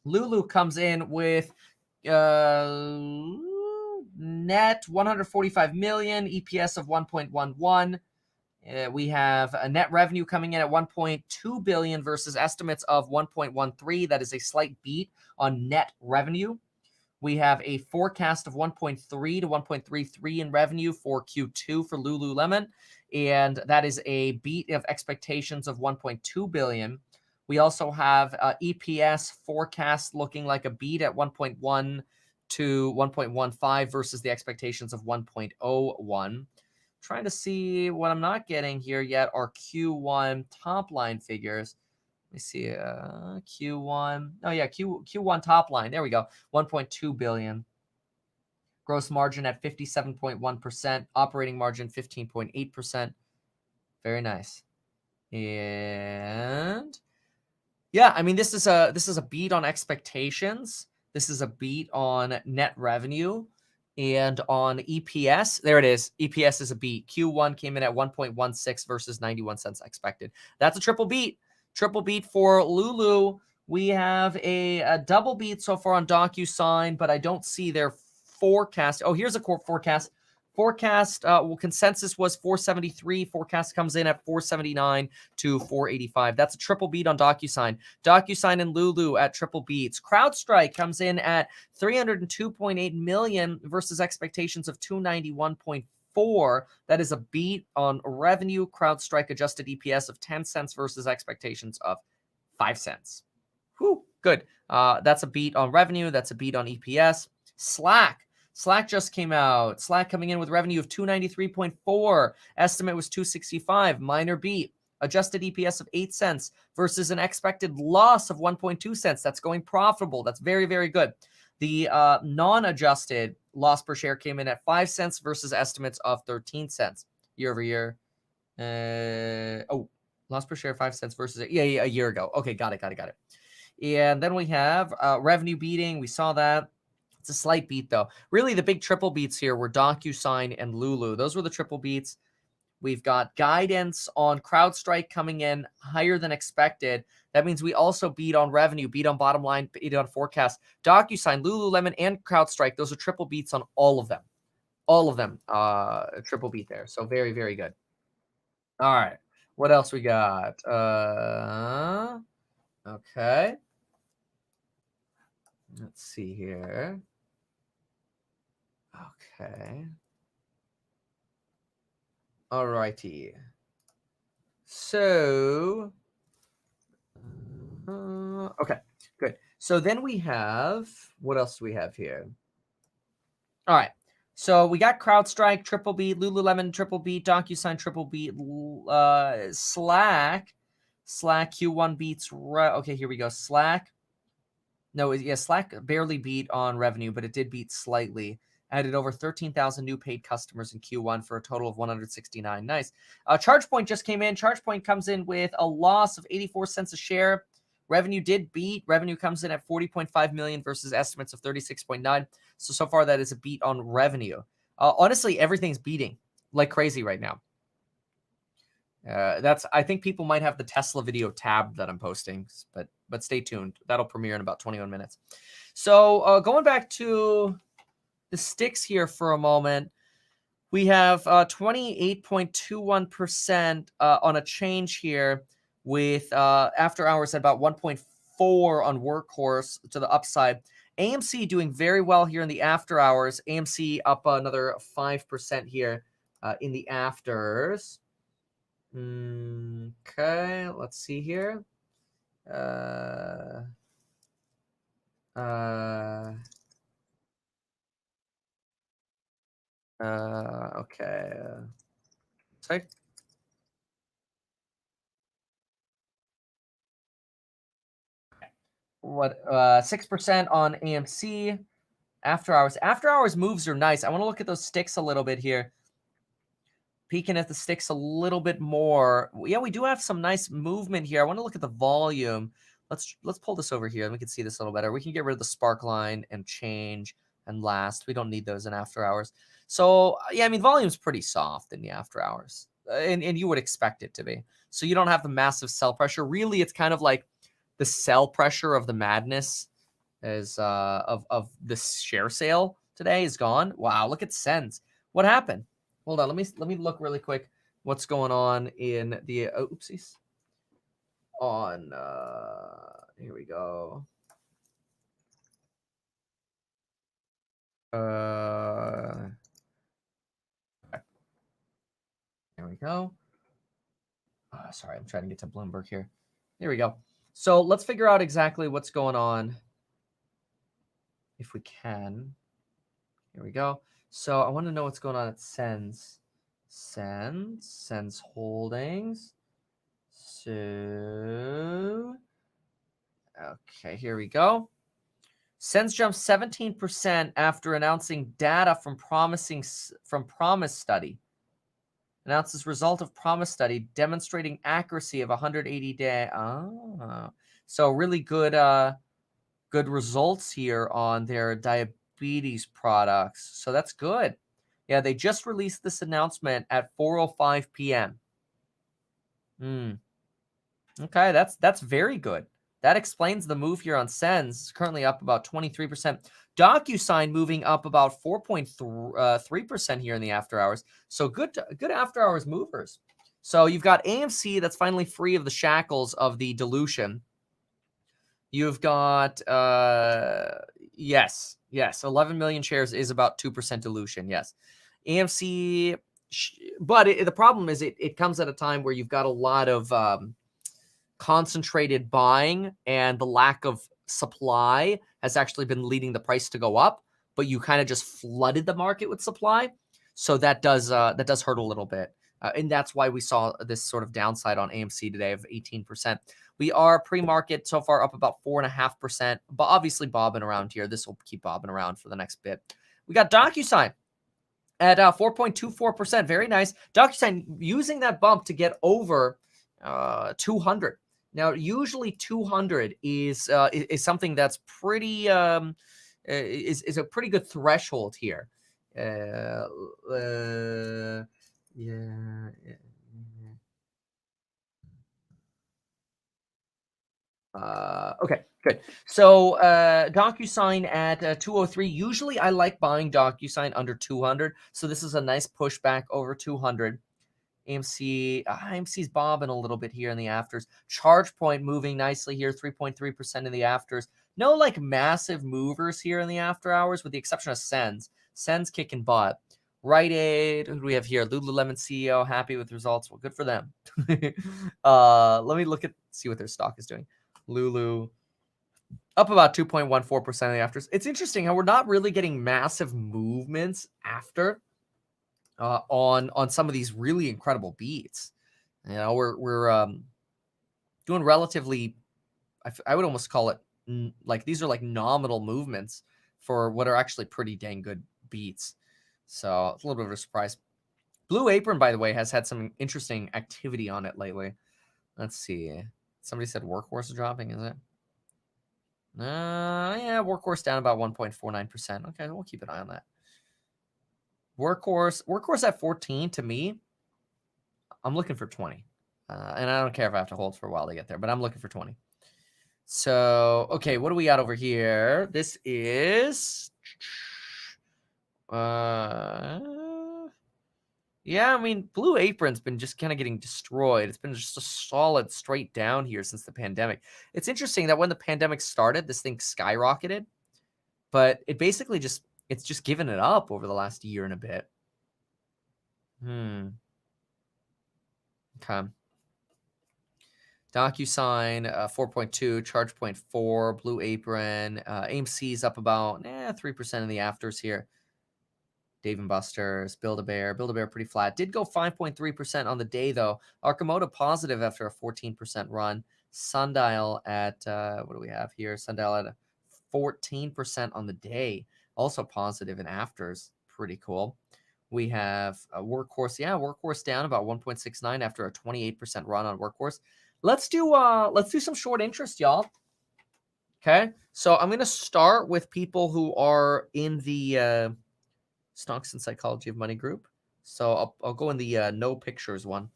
Lulu comes in with net 145 million, EPS of 1.11. We have a net revenue coming in at 1.2 billion versus estimates of 1.13. That is a slight beat on net revenue. We have a forecast of 1.3 to 1.33 in revenue for Q2 for Lululemon, and that is a beat of expectations of 1.2 billion. We also have EPS forecast looking like a beat at 1.1 to 1.15 versus the expectations of 1.01. Trying to see what I'm not getting here yet are Q1 top line figures. Let me see, Q1. Oh yeah, Q1 top line. There we go. 1.2 billion. Gross margin at 57.1%. Operating margin 15.8%. Very nice. And yeah, I mean this is a beat on expectations. This is a beat on net revenue and on EPS. There it is. EPS is a beat. Q1 came in at 1.16 versus 91 cents expected. That's a triple beat. Triple beat for Lulu. We have a double beat so far on Docusign, but I don't see their forecast. Oh, here's a forecast Forecast, consensus was 473. Forecast comes in at 479 to 485. That's a triple beat on Docusign. Docusign and Lulu at triple beats. CrowdStrike comes in at 302.8 million versus expectations of 291.4. That is a beat on revenue. CrowdStrike adjusted EPS of 10 cents versus expectations of 5 cents. Whew, good. That's a beat on revenue. That's a beat on EPS. Slack just came out. Slack coming in with revenue of 293.4. Estimate was 265. Minor beat. Adjusted EPS of 8 cents versus an expected loss of 1.2 cents. That's going profitable. That's very, very good. The non-adjusted loss per share came in at 5 cents versus estimates of 13 cents year over year. Loss per share 5 cents versus a year ago. Okay, got it. And then we have revenue beating. We saw that. It's a slight beat, though. Really, the big triple beats here were DocuSign and Lulu. Those were the triple beats. We've got guidance on CrowdStrike coming in higher than expected. That means we also beat on revenue, beat on bottom line, beat on forecast. DocuSign, Lululemon, and CrowdStrike, those are triple beats on all of them. All of them, triple beat there. So very, very good. All right. What else we got? Okay. Let's see here. Okay. All righty. So, okay, good. So then we have, what else do we have here? All right. So we got CrowdStrike, triple beat, Lululemon, triple beat, DocuSign, triple beat, Slack Q1 beats. Okay, here we go. Slack barely beat on revenue, but it did beat slightly. Added over 13,000 new paid customers in Q1 for a total of 169. Nice. ChargePoint just came in. ChargePoint comes in with a loss of 84 cents a share. Revenue did beat. Revenue comes in at 40.5 million versus estimates of 36.9. So far that is a beat on revenue. Honestly, everything's beating like crazy right now. I think people might have the Tesla video tab that I'm posting, but stay tuned. That'll premiere in about 21 minutes. So going back to the sticks here for a moment, we have 28.21% on a change here with after hours at about 1.4 on Workhorse to the upside. AMC doing very well here in the after hours. AMC up another 5% here in the afters. Okay, let's see here. Okay. Sorry. What 6% on AMC after hours. After hours moves are nice. I want to look at those sticks a little bit here. Peeking at the sticks a little bit more. Yeah, we do have some nice movement here. I want to look at the volume. Let's pull this over here and we can see this a little better. We can get rid of the spark line and change and last. We don't need those in after hours. So yeah, I mean, volume's pretty soft in the after hours, and you would expect it to be. So you don't have the massive sell pressure. Really, it's kind of like the sell pressure of the madness is of this share sale today is gone. Wow, look at Sens. What happened? Hold on, let me look really quick. What's going on in the oopsies? On here we go. There we go. Sorry, I'm trying to get to Bloomberg here. There we go. So let's figure out exactly what's going on if we can. Here we go. So I want to know what's going on at Sens Holdings. So, okay, here we go. Sens jumped 17% after announcing data from Promise study. Announces result of Promise study demonstrating accuracy of 180-day. So really good results here on their diabetes products. So that's good. Yeah, they just released this announcement at 4:05 p.m. Okay, that's very good. That explains the move here on Sens. Currently up about 23%. Docusign moving up about 4.3% here in the after hours. So good after hours movers. So you've got AMC that's finally free of the shackles of the dilution. You've got, yes, 11 million shares is about 2% dilution, yes. AMC, but the problem is it comes at a time where you've got a lot of concentrated buying, and the lack of supply has actually been leading the price to go up, but you kind of just flooded the market with supply. So that does hurt a little bit. And that's why we saw this sort of downside on AMC today of 18%. We are pre-market so far up about 4.5%, but obviously bobbing around here. This will keep bobbing around for the next bit. We got Docusign at 4.24%. Very nice. Docusign using that bump to get over 200. Now, usually 200 is something that's pretty is a pretty good threshold here. Yeah. Okay, good. So Docusign at 203. Usually I like buying Docusign under 200. So this is a nice pushback over 200. AMC's bobbing a little bit here in the afters. ChargePoint moving nicely here, 3.3% in the afters. No like massive movers here in the after hours, with the exception of Sens. Sens kicking butt. Rite Aid, who do we have here? Lululemon CEO, happy with results. Well, good for them. Let me see what their stock is doing. Lulu, up about 2.14% in the afters. It's interesting how we're not really getting massive movements after on some of these really incredible beats. You know, we're doing relatively, I would almost call it like these are like nominal movements for what are actually pretty dang good beats. So it's a little bit of a surprise. Blue Apron, by the way, has had some interesting activity on it lately. Let's see. Somebody said Workhorse is dropping, is it? Yeah, Workhorse down about 1.49%. Okay, we'll keep an eye on that. Workhorse at 14, to me, I'm looking for 20. And I don't care if I have to hold for a while to get there, but I'm looking for 20. So, okay, what do we got over here? This is... yeah, I mean, Blue Apron's been just kind of getting destroyed. It's been just a solid straight down here since the pandemic. It's interesting that when the pandemic started, this thing skyrocketed, but it basically it's just given it up over the last year and a bit. Okay. Docusign, 4.2, ChargePoint 4, Blue Apron, AMC's up about 3% in the afters here. Dave & Buster's, Build-A-Bear pretty flat. Did go 5.3% on the day, though. Arcimoto positive after a 14% run. Sundial at, what do we have here? Sundial at 14% on the day. Also positive in afters. Pretty cool. We have a Workhorse. Yeah, Workhorse down about 1.69 after a 28% run on Workhorse. Let's do some short interest, y'all. Okay, so I'm gonna start with people who are in the Stocks and Psychology of Money group. So I'll go in the no pictures one.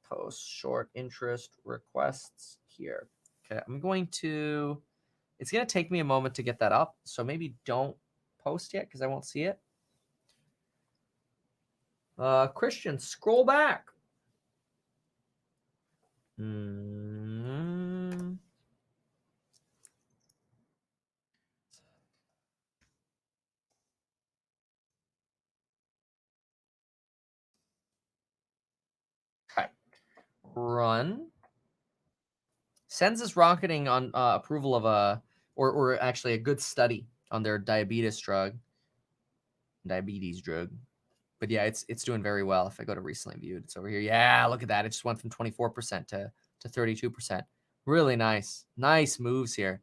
Post short interest requests here. Okay, I'm going to. It's gonna take me a moment to get that up, so maybe don't post yet because I won't see it. Christian, scroll back. Okay. Run. Sens is rocketing on approval of a, or actually a good study on their diabetes drug. But yeah, it's doing very well. If I go to recently viewed, it's over here. Yeah, look at that. It just went from 24% to 32%. Really nice. Nice moves here.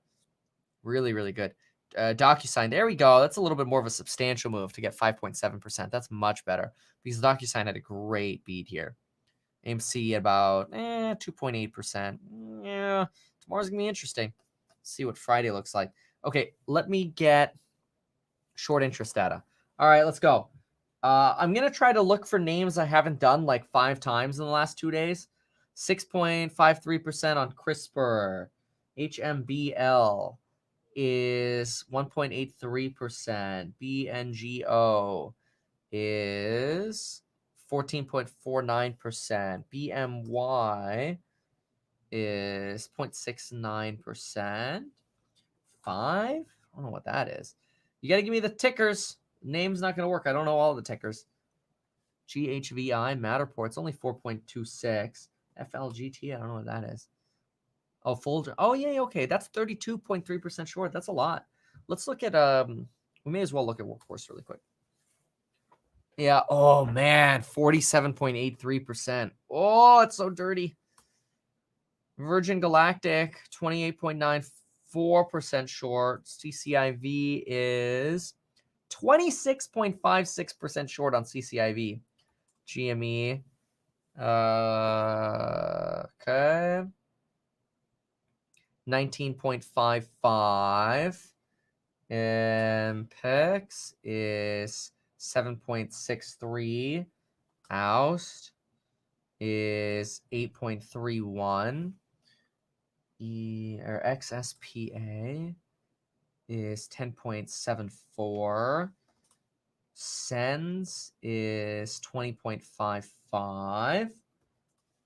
Really, really good. Docusign, there we go. That's a little bit more of a substantial move to get 5.7%. That's much better because Docusign had a great beat here. AMC about 2.8%. Yeah, tomorrow's going to be interesting. See what Friday looks like. Okay, let me get short interest data. All right, let's go. I'm going to try to look for names I haven't done like 5 times in the last 2 days. 6.53% on CRISPR, HMBL, is 1.83%. BNGO is 14.49%. BMY is 0.69%. 5? I don't know what that is. You got to give me the tickers. Name's not going to work. I don't know all the tickers. GHVI, Matterport, it's only 4.26. FLGT, I don't know what that is. Oh, Folger. Oh, yeah, okay. That's 32.3% short. That's a lot. Let's look at, we may as well look at Workhorse really quick. Yeah, oh, man, 47.83%. Oh, it's so dirty. Virgin Galactic, 28.94% short. CCIV is 26.56% short on CCIV. GME, okay, 19.55. Impex is 7.63. Oust is 8.31. Or XSPA is 10.74. Sens is 20.55.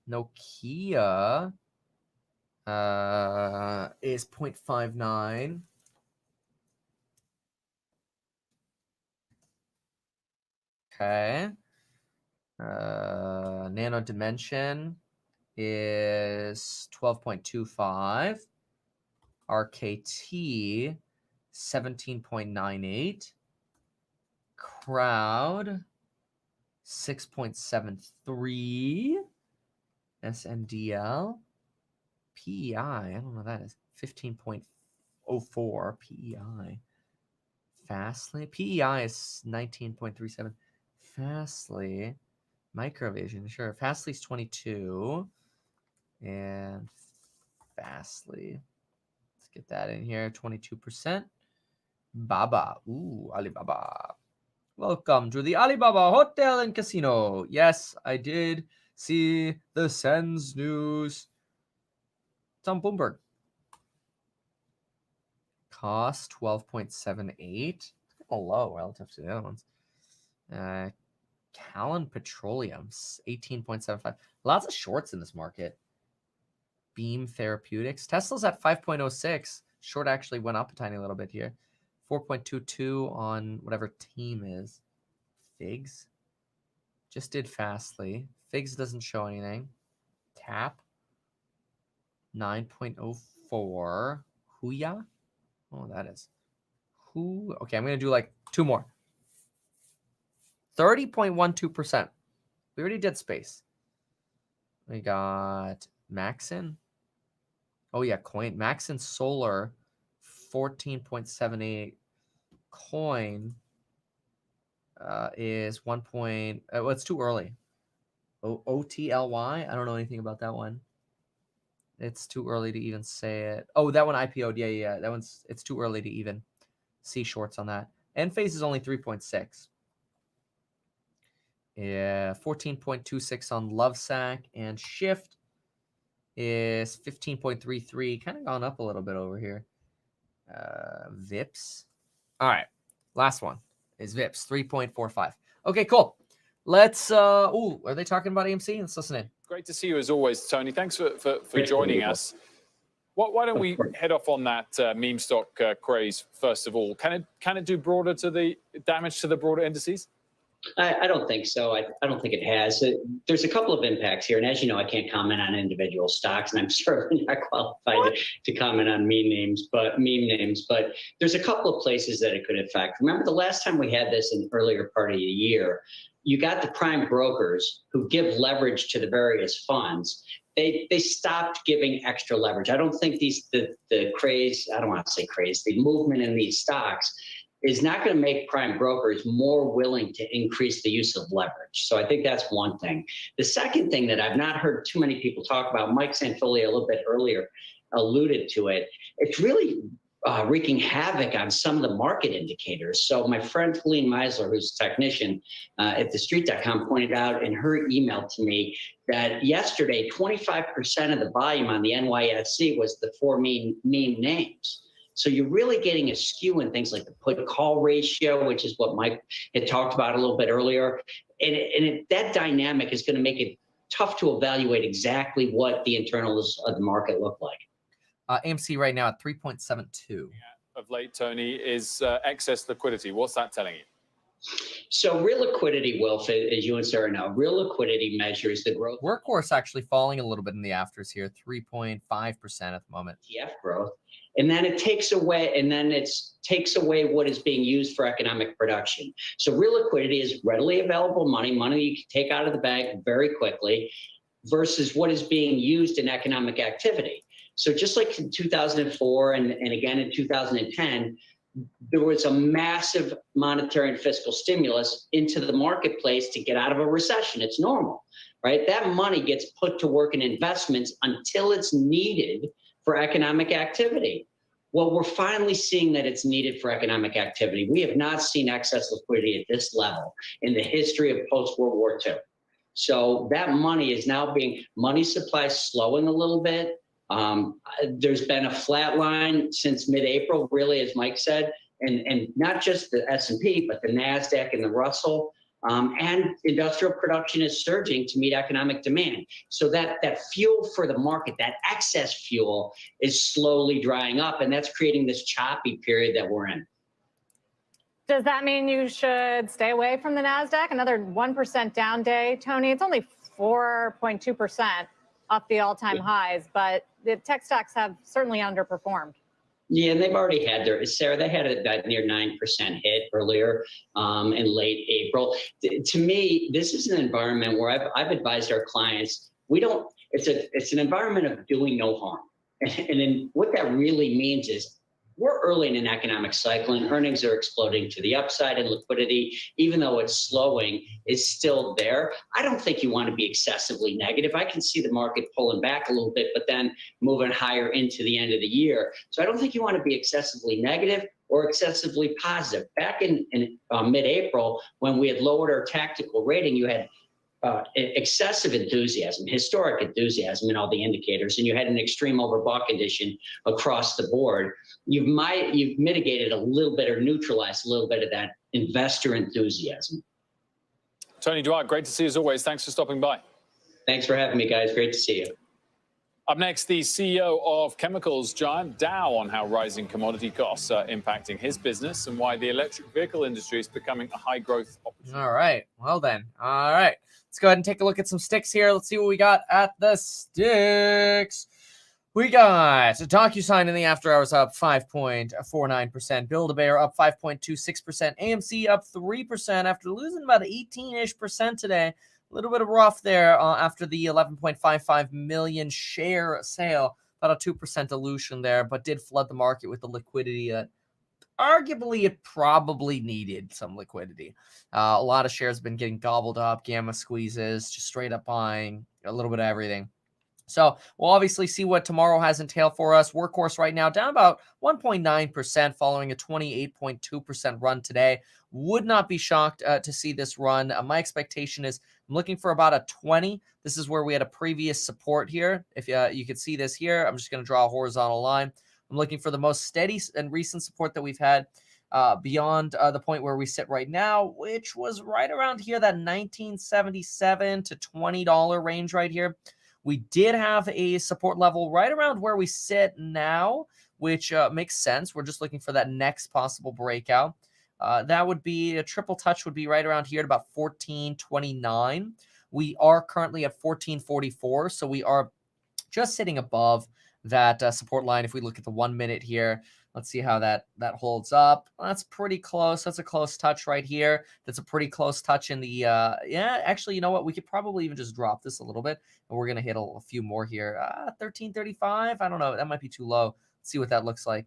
Nokia is 0.59. Okay. Nano Dimension is 12.25. RKT 17.98. Crowd 6.73. SNDL PEI, I don't know what that is. 15.04 PEI. Fastly PEI is 19.37. Fastly Microvision, sure. Fastly's 22. And Fastly, let's get that in here. 22%. Baba, ooh, Alibaba. Welcome to the Alibaba Hotel and Casino. Yes, I did see the Sens news. It's on Bloomberg. Cost 12.78. Low relative to the other ones. Callan Petroleum 18.75. Lots of shorts in this market. Beam Therapeutics. Tesla's at 5.06. Short actually went up a tiny little bit here. 4.22 on whatever team is. Figs. Just did Fastly. Figs doesn't show anything. Tap. 9.04. Huya. Oh, that is. Who? Okay, I'm going to do like two more. 30.12%. We already did space. We got Maxon. Oh, yeah, coin. Maxon Solar. 14.78. Coin is 1. Well, it's too early. OTLY. I don't know anything about that one. It's too early to even say it. Oh, that one IPO'd. Yeah. That one's. It's too early to even see shorts on that. Enphase is only 3.6. Yeah, 14.26 on Lovesac, and Shift is 15.33. Kind of gone up a little bit over here. Vips. All right, last one is Vips, 3.45. Okay, cool. Let's. Are they talking about AMC? Let's listen in. Great to see you as always, Tony. Thanks for joining us. Why don't we head off on that meme stock craze first of all? Can it do broader to the damage to the broader indices? I don't think so. I don't think it has. There's a couple of impacts here. And as you know, I can't comment on individual stocks, and I'm certainly not qualified to comment on meme names. But there's a couple of places that it could affect. Remember the last time we had this in the earlier part of the year, you got the prime brokers who give leverage to the various funds. They stopped giving extra leverage. I don't think the craze, I don't want to say craze, the movement in these stocks is not going to make prime brokers more willing to increase the use of leverage. So I think that's one thing. The second thing that I've not heard too many people talk about, Mike Sanfilli a little bit earlier alluded to it, it's really wreaking havoc on some of the market indicators. So my friend Helene Meisler, who's a technician at TheStreet.com, pointed out in her email to me that yesterday, 25% of the volume on the NYSE was the four meme names. So you're really getting a skew in things like the put-call ratio, which is what Mike had talked about a little bit earlier. And that dynamic is going to make it tough to evaluate exactly what the internals of the market look like. AMC right now at 3.72. Of late, Tony, is excess liquidity. What's that telling you? So real liquidity, Wilf, as you and Sarah know, real liquidity measures the growth. Workhorse actually falling a little bit in the afters here, 3.5% at the moment. ETF growth, and then it takes away, what is being used for economic production. So real liquidity is readily available money you can take out of the bank very quickly, versus what is being used in economic activity. So just like in 2004 and again in 2010, there was a massive monetary and fiscal stimulus into the marketplace to get out of a recession. It's normal, right? That money gets put to work in investments until it's needed for economic activity. Well, we're finally seeing that it's needed for economic activity. We have not seen excess liquidity at this level in the history of post-World War II. So that money is now money supply slowing a little bit. There's been a flat line since mid-April, really, as Mike said, and not just the S&P, but the NASDAQ and the Russell. And industrial production is surging to meet economic demand. So that fuel for the market, that excess fuel, is slowly drying up, and that's creating this choppy period that we're in. Does that mean you should stay away from the NASDAQ? Another 1% down day, Tony. It's only 4.2% off the all-time highs, but the tech stocks have certainly underperformed. Yeah, and they've already had they had a near 9% hit earlier in late April. To me, this is an environment where I've advised our clients, it's an environment of doing no harm. And then what that really means is we're early in an economic cycle and earnings are exploding to the upside, and liquidity, even though it's slowing, is still there. I don't think you want to be excessively negative. I can see the market pulling back a little bit, but then moving higher into the end of the year. So I don't think you want to be excessively negative or excessively positive. Back in mid-April, when we had lowered our tactical rating, you had excessive enthusiasm, historic enthusiasm in all the indicators, and you had an extreme overbought condition across the board. You've mitigated a little bit or neutralized a little bit of that investor enthusiasm. Tony Dwight, great to see you as always. Thanks for stopping by. Thanks for having me, guys. Great to see you. Up next, the CEO of chemicals giant Dow on how rising commodity costs are impacting his business and why the electric vehicle industry is becoming a high growth opportunity. All right. Well then. All right. Let's go ahead and take a look at some sticks here. Let's see what we got at the sticks. We got Docusign in the after hours up 5.49%. Build-A-Bear up 5.26%. AMC up 3% after losing about 18-ish% today. A little bit of rough there after the 11.55 million share sale. About a 2% dilution there, but did flood the market with the liquidity that arguably it probably needed some liquidity. A lot of shares have been getting gobbled up, gamma squeezes, just straight up buying, a little bit of everything. So we'll obviously see what tomorrow has in tail for us. Workhorse right now down about 1.9% following a 28.2% run today. Would not be shocked to see this run. My expectation is I'm looking for about a 20. This is where we had a previous support here. If you could see this here, I'm just going to draw a horizontal line. I'm looking for the most steady and recent support that we've had beyond the point where we sit right now, which was right around here, that $19.77 to $20 range right here. We did have a support level right around where we sit now, which makes sense. We're just looking for that next possible breakout. That would be a triple touch would be right around here at about 14.29. We are currently at 14.44, so we are just sitting above that support line. If we look at the 1 minute here, let's see how that holds up. Well, that's pretty close. That's a close touch right here. That's a pretty close touch in the, yeah, actually, you know what? We could probably even just drop this a little bit, and we're going to hit a few more here. 13.35. I don't know. That might be too low. Let's see what that looks like.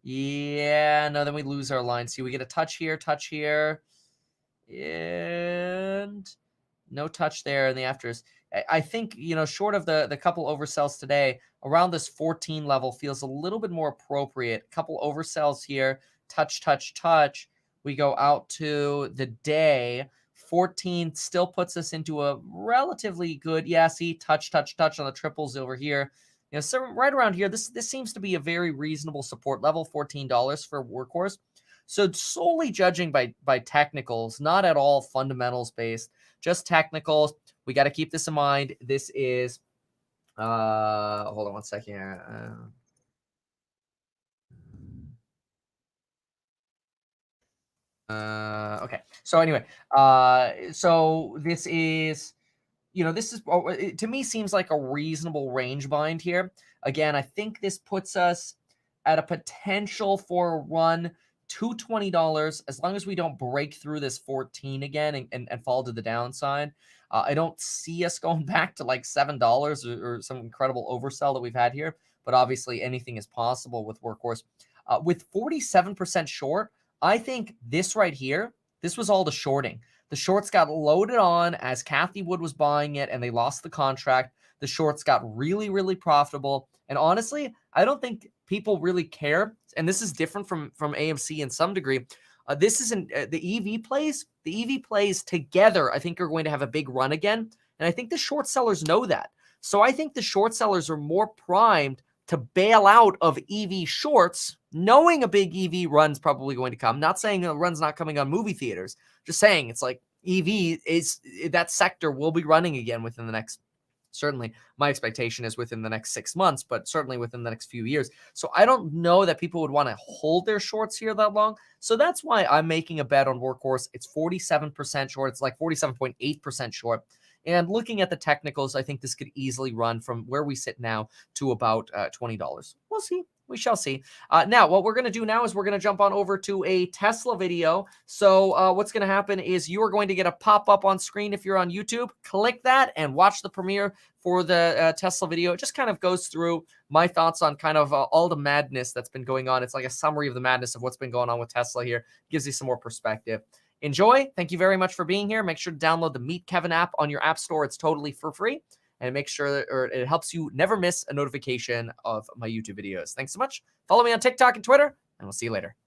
Yeah, no, then we lose our line. See, we get a touch here, and no touch there in the afters. I think, short of the couple oversells today, around this 14 level feels a little bit more appropriate. Couple oversells here, touch. We go out to the day. 14 still puts us into a relatively good, yeah, see, touch on the triples over here. You know, so right around here, this seems to be a very reasonable support level, $14 for Workhorse. So solely judging by technicals, not at all fundamentals based, just technicals. We got to keep this in mind. This is hold on one second here. Okay. So anyway, so this is, you know, this is, to me seems like a reasonable range bind here. Again, I think this puts us at a potential for a run to $20 as long as we don't break through this 14 again and fall to the downside. I don't see us going back to like $7 or some incredible oversell that we've had here, but obviously anything is possible with Workhorse. With 47% short, I think this right here, this was all the shorting. The shorts got loaded on as Kathy Wood was buying it and they lost the contract. The shorts got really, really profitable. And honestly, I don't think people really care. And this is different from AMC in some degree. This isn't the EV plays. The EV plays together, I think, are going to have a big run again. And I think the short sellers know that. So I think the short sellers are more primed to bail out of EV shorts, knowing a big EV run's probably going to come. Not saying a run's not coming on movie theaters, just saying it's like EV is, that sector will be running again within the next, certainly my expectation is within the next 6 months, but certainly within the next few years. So I don't know that people would want to hold their shorts here that long. So that's why I'm making a bet on Workhorse. It's 47% short. It's like 47.8% short. And looking at the technicals, I think this could easily run from where we sit now to about $20. We'll see. We shall see. Now, what we're going to do now is we're going to jump on over to a Tesla video. So what's going to happen is you are going to get a pop-up on screen if you're on YouTube. Click that and watch the premiere for the Tesla video. It just kind of goes through my thoughts on kind of all the madness that's been going on. It's like a summary of the madness of what's been going on with Tesla here. Gives you some more perspective. Enjoy. Thank you very much for being here. Make sure to download the Meet Kevin app on your app store. It's totally for free. And make sure that, or it helps you never miss a notification of my YouTube videos. Thanks so much. Follow me on TikTok and Twitter, and we'll see you later.